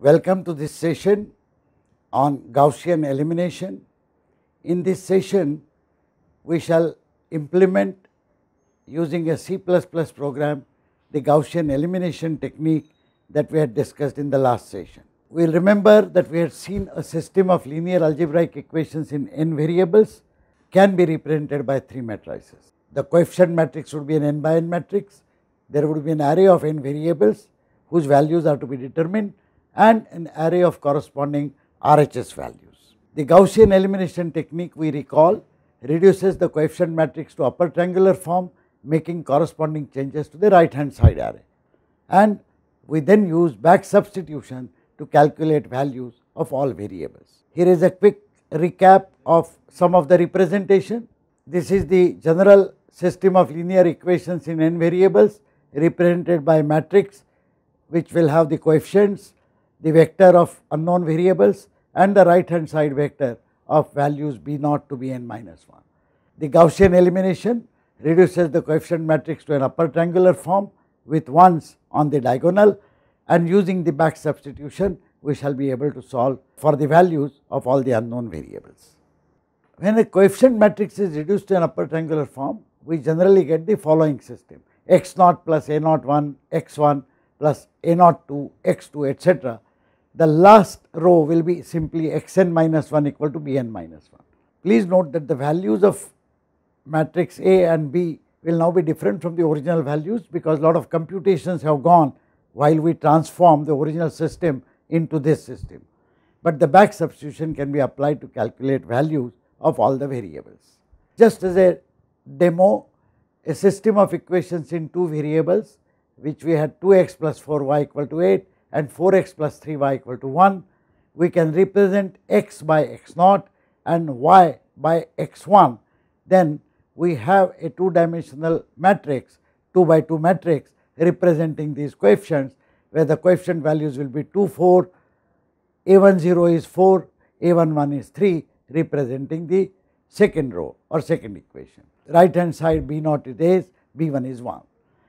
Welcome to this session on Gaussian elimination. In this session, we shall implement using a C++ program the Gaussian elimination technique that we had discussed in the last session. We will remember that we had seen a system of linear algebraic equations in n variables can be represented by three matrices. The coefficient matrix would be an n by n matrix. There would be an array of n variables whose values are to be determined and an array of corresponding RHS values. The Gaussian elimination technique, we recall, reduces the coefficient matrix to upper triangular form, making corresponding changes to the right hand side array, and we then use back substitution to calculate values of all variables. Here is a quick recap of some of the representation. This is the general system of linear equations in n variables represented by a matrix which will have the coefficients, the vector of unknown variables and the right hand side vector of values b0 to bn minus 1. The Gaussian elimination reduces the coefficient matrix to an upper triangular form with ones on the diagonal, and using the back substitution we shall be able to solve for the values of all the unknown variables. When a coefficient matrix is reduced to an upper triangular form, we generally get the following system: x0 plus a01 x1 plus a02 x2 etc. The last row will be simply xn minus 1 equal to bn minus 1. Please note that the values of matrix A and B will now be different from the original values, because a lot of computations have gone while we transform the original system into this system, but the back substitution can be applied to calculate values of all the variables. Just as a demo, a system of equations in two variables which we had 2x plus 4y equal to 8 and 4x plus 3y equal to 1, we can represent x by x0 and y by x1. Then we have a two dimensional matrix, 2 by 2 matrix representing these coefficients, where the coefficient values will be 2, 4, a10 is 4, a11 is 3, representing the second row or second equation. Right hand side b0 is b1 is 1,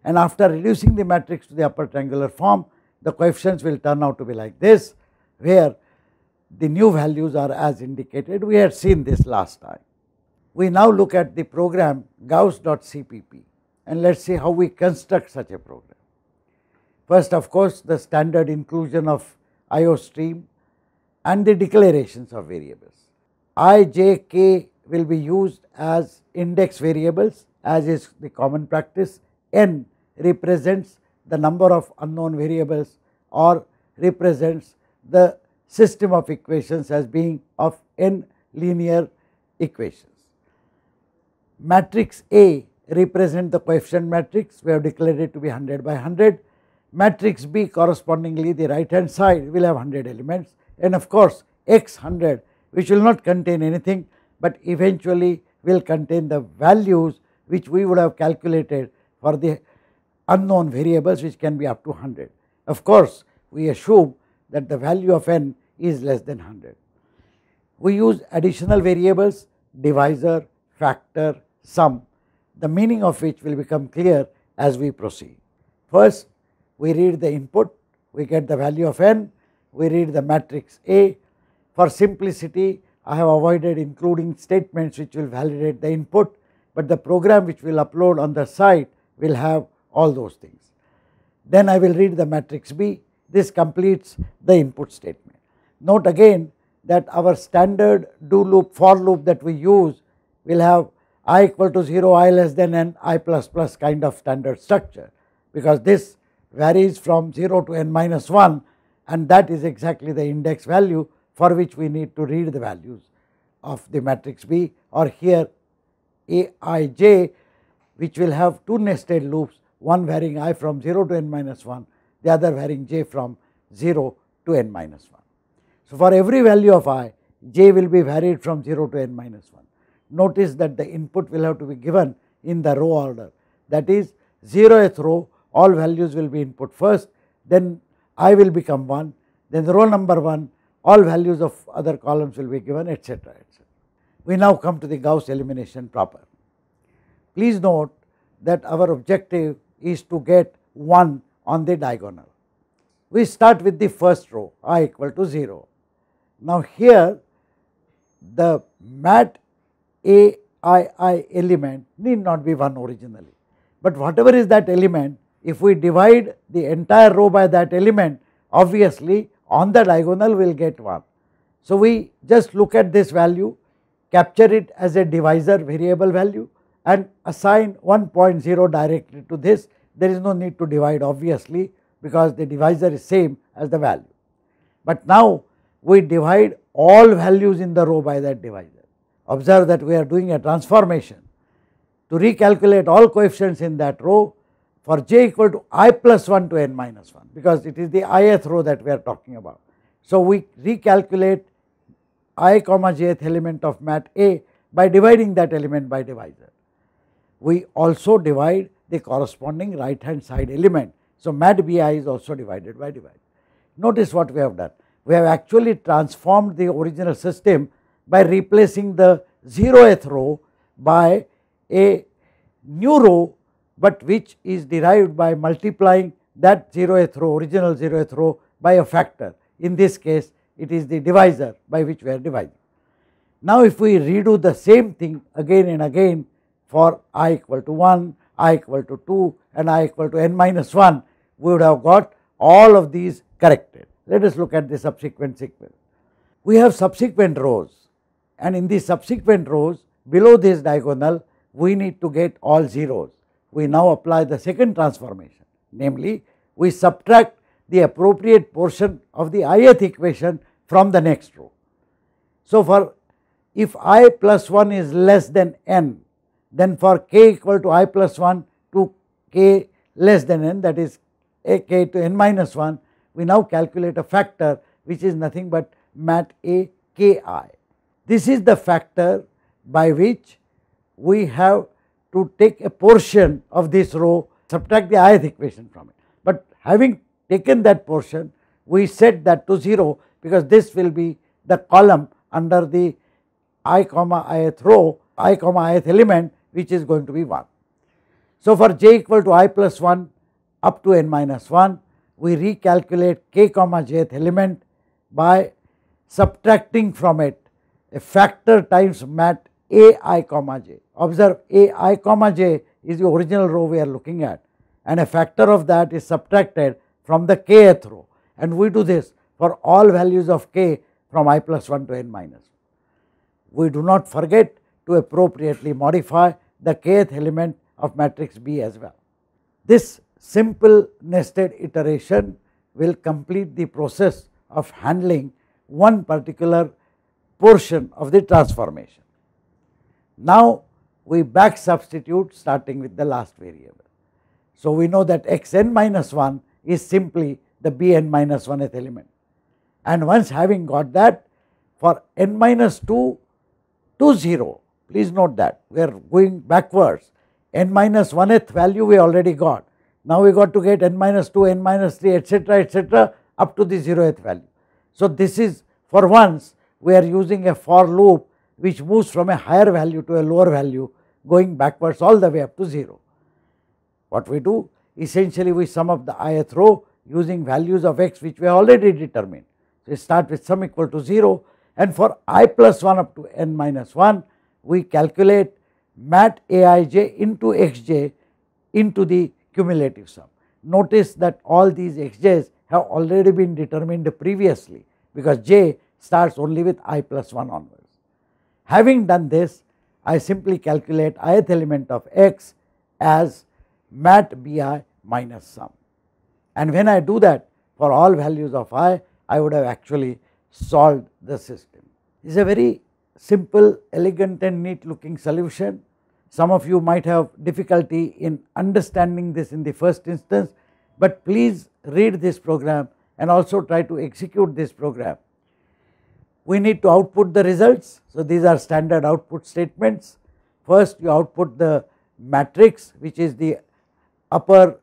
and after reducing the matrix to the upper triangular form, the coefficients will turn out to be like this, where the new values are as indicated. We had seen this last time. We now look at the program gauss.cpp, and let us see how we construct such a program. First, of course, the standard inclusion of IO stream and the declarations of variables. I, j, k will be used as index variables, as is the common practice. N represents the number of unknown variables or represents the system of equations as being of n linear equations. Matrix A represent the coefficient matrix, we have declared it to be 100 by 100. Matrix B correspondingly the right hand side will have 100 elements, and of course x100 which will not contain anything, but eventually will contain the values which we would have calculated for the unknown variables, which can be up to 100. Of course, we assume that the value of n is less than 100. We use additional variables, divisor, factor, sum, the meaning of which will become clear as we proceed. First, we read the input, we get the value of n, we read the matrix A. For simplicity, I have avoided including statements which will validate the input, but the program which will upload on the site will have all those things. Then I will read the matrix B. This completes the input statement. Note again that our standard do loop, for loop that we use will have I equal to 0, I less than n, I plus plus kind of standard structure, because this varies from 0 to n minus 1, and that is exactly the index value for which we need to read the values of the matrix B, or here Aij, which will have two nested loops, one varying I from 0 to n minus 1, the other varying j from 0 to n minus 1. So, for every value of I, j will be varied from 0 to n minus 1. Notice that the input will have to be given in the row order, that is 0th row all values will be input first, then I will become 1, then the row number 1 all values of other columns will be given, etc. etc. We now come to the Gauss elimination proper. Please note that our objective is to get 1 on the diagonal. We start with the first row, I equal to 0. Now here the mat AII element need not be 1 originally, but whatever is that element, if we divide the entire row by that element, obviously on the diagonal we will get 1. So we just look at this value, capture it as a divisor variable value and assign 1.0 directly to this. There is no need to divide obviously, because the divisor is same as the value. But now we divide all values in the row by that divisor. Observe that we are doing a transformation to recalculate all coefficients in that row for j equal to I plus 1 to n minus 1, because it is the ith row that we are talking about. So we recalculate I comma jth element of mat A by dividing that element by divisor. We also divide the corresponding right hand side element. So mat Bi is also divided by divisor. Notice what we have done. We have actually transformed the original system by replacing the 0th row by a new row, but which is derived by multiplying that 0th row, original 0th row, by a factor. In this case it is the divisor by which we are dividing. Now if we redo the same thing again and again for I equal to 1, I equal to 2 and I equal to n minus 1, we would have got all of these corrected. Let us look at the subsequent sequence. We have subsequent rows, and in the subsequent rows below this diagonal we need to get all zeros. We now apply the second transformation, namely we subtract the appropriate portion of the ith equation from the next row. So for if I plus 1 is less than n, then for k equal to I plus 1 to k less than n, that is k to n minus 1, we now calculate a factor which is nothing but mat A ki. This is the factor by which we have to take a portion of this row, subtract the ith equation from it. But having taken that portion, we set that to 0, because this will be the column under the I comma ith row, I comma ith element, which is going to be 1. So for j equal to I plus 1 up to n minus 1, we recalculate k comma jth element by subtracting from it a factor times mat ai comma j. Observe, ai comma j is the original row we are looking at, and a factor of that is subtracted from the kth row, and we do this for all values of k from I plus 1 to n minus 1. We do not forget to appropriately modify the kth element of matrix B as well. This simple nested iteration will complete the process of handling one particular portion of the transformation. Now we back substitute starting with the last variable. So we know that xn minus 1 is simply the Bn minus 1th element, and once having got that, for n minus 2 to 0, please note that we are going backwards. N minus 1th value we already got. Now we got to get n minus 2, n minus 3, etc. up to the 0th value. So this is, for once we are using a for loop which moves from a higher value to a lower value, going backwards all the way up to 0. What we do, essentially we sum up the ith row using values of x which we already determined. So we start with sum equal to 0, and for I plus 1 up to n minus 1, we calculate mat aij into xj into the cumulative sum. Notice that all these xj's have already been determined previously, because j starts only with I plus 1 onwards. Having done this, I simply calculate ith element of x as mat bi minus sum, and when I do that for all values of I would have actually solved the system. It is a very simple, elegant and neat looking solution. Some of you might have difficulty in understanding this in the first instance, but please read this program and also try to execute this program. We need to output the results. So these are standard output statements. First you output the matrix, which is the upper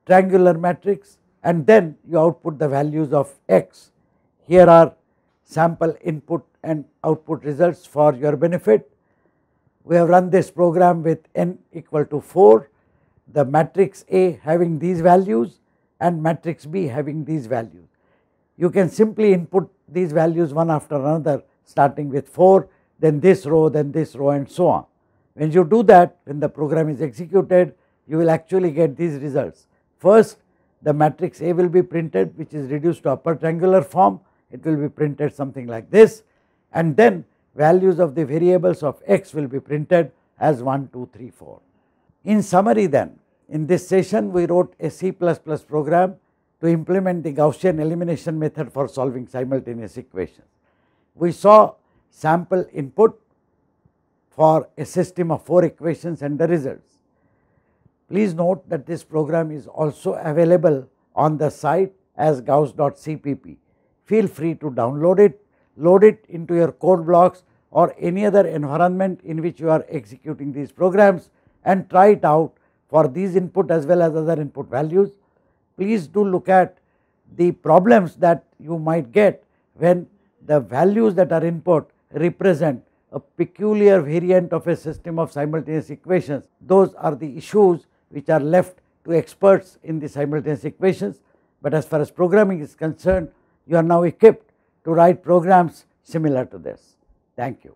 triangular matrix, and then you output the values of x. Here are sample input and output results for your benefit. We have run this program with n equal to 4, the matrix A having these values, and matrix B having these values. You can simply input these values one after another, starting with 4, then this row, and so on. When you do that, when the program is executed, you will actually get these results. First, the matrix A will be printed, which is reduced to upper triangular form. It will be printed something like this, and then values of the variables of x will be printed as 1, 2, 3, 4. In summary then, in this session we wrote a C++ program to implement the Gaussian elimination method for solving simultaneous equations. We saw sample input for a system of 4 equations and the results. Please note that this program is also available on the site as gauss.cpp. Feel free to download it, load it into your code blocks or any other environment in which you are executing these programs, and try it out for these input as well as other input values. Please do look at the problems that you might get when the values that are input represent a peculiar variant of a system of simultaneous equations. Those are the issues which are left to experts in the simultaneous equations, but as far as programming is concerned, you are now equipped to write programs similar to this. Thank you.